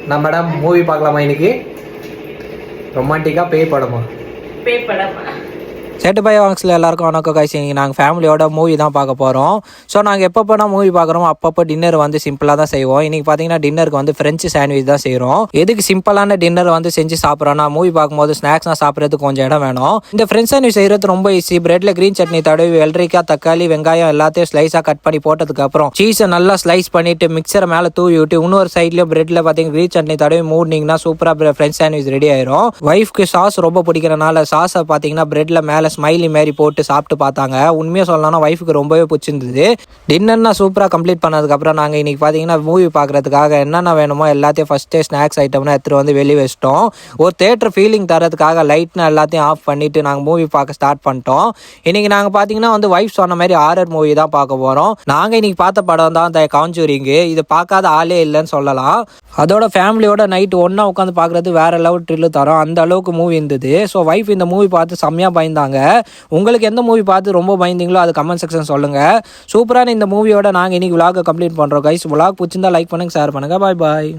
நான் madam movie பார்க்கலாமா இன்னைக்கு? ரொமான்டிக்கா பேய் படமா? பேய் படமா? செட்டு பை வாங்ஸில் எல்லாருக்கும் வணக்கம் கைஸ். நாங்கள் ஃபேமிலியோட மூவி தான் பார்க்க போகிறோம். ஸோ நாங்கள் எப்பப்போ மூவி பார்க்குறோம் அப்பப்போ டின்னர் வந்து சிம்பிளாக தான் செய்வோம். இன்றைக்கி பார்த்தீங்கன்னா டின்னருக்கு வந்து ஃப்ரெஞ்சு சாண்ட்விச் தான் செய்கிறோம். எதுக்கு சிம்பிளான டின்னர் வந்து செஞ்சு சாப்பிட்றோன்னா, மூவி பார்க்கும்போது ஸ்நாக்ஸ்லாம் சாப்பிட்றதுக்கு கொஞ்சம் இடம் வேணும். இந்த ஃப்ரெஞ்ச் சாண்ட்விச் செய்கிறது ரொம்ப ஈஸி. பிரெட்டில் க்ரீன் சட்னி தடவி வெள்ளரிக்காய், தக்காளி, வெங்காயம் எல்லாத்தையும் ஸ்லைஸாக கட் பண்ணி போட்டதுக்கப்புறம் சீஸை நல்லா ஸ்லைஸ் பண்ணிவிட்டு மிக்சரை மேலே தூவி விட்டு இன்னொரு சைட்லேயும் பிரெட்டில் பார்த்தீங்கன்னா க்ரீன் சட்னி தடவி மூடினீங்கன்னா சூப்பராக ஃப்ரெஞ்ச் சாண்ட்விச் ரெடி ஆயிரும். ஒய்ஃப்க்கு சாஸ் ரொம்ப பிடிக்கிறனால சாஸை பார்த்தீங்கன்னா பிரெட்டில் மேலே ஸ்மைலி மாரி போட்டு சாப்பிட்டு பார்த்தாங்க. உண்மையாக சொல்லணும்னா ஒய்ஃபுக்கு ரொம்பவே பிடிச்சிருந்தது. டின்னர்னா சூப்பராக கம்ப்ளீட் பண்ணதுக்கப்புறம் நாங்கள் இன்றைக்கி பார்த்தீங்கன்னா மூவி பார்க்குறதுக்காக என்னென்ன வேணுமோ எல்லாத்தையும் ஃபஸ்ட்டே ஸ்நாக்ஸ் ஐட்டம்னா எடுத்துகிட்டு வந்து வெளியே வச்சிட்டோம். ஒரு தேட்டர் ஃபீலிங் தரதுக்காக லைட்னா எல்லாத்தையும் ஆஃப் பண்ணிவிட்டு நாங்கள் மூவி பார்க்க ஸ்டார்ட் பண்ணிட்டோம். இன்றைக்கி நாங்கள் பார்த்தீங்கன்னா வந்து ஒய்ஃப் சொன்ன மாதிரி ஹாரர் மூவி தான் பார்க்க போகிறோம். நாங்கள் இன்றைக்கி பார்த்த படம் தான் த காஞ்சூரிங்கு. இது பார்க்காத ஆளே இல்லைன்னு சொல்லலாம். அதோட ஃபேமிலியோட நைட்டு ஒன்றா உட்காந்து பார்க்குறது வேறு லெவல் ட்ரில்லு தரோம். அந்த அளவுக்கு மூவி இருந்தது. ஸோ ஒய்ஃப் இந்த மூவி பார்த்து செம்மையாக பயந்தாங்க. உங்களுக்கு எந்த மூவி பார்த்து ரொம்ப பயந்தீங்களோ அது கமெண்ட் செக்ஷன் சொல்லுங்கள். சூப்பரான இந்த மூவியோட நாங்கள் இன்றைக்கி விலாகை கம்ப்ளீட் பண்ணுறோம் கைஸ். விலாக் பிடிச்சிருந்தா லைக் பண்ணுங்கள், ஷேர் பண்ணுங்கள். பாய் பாய்.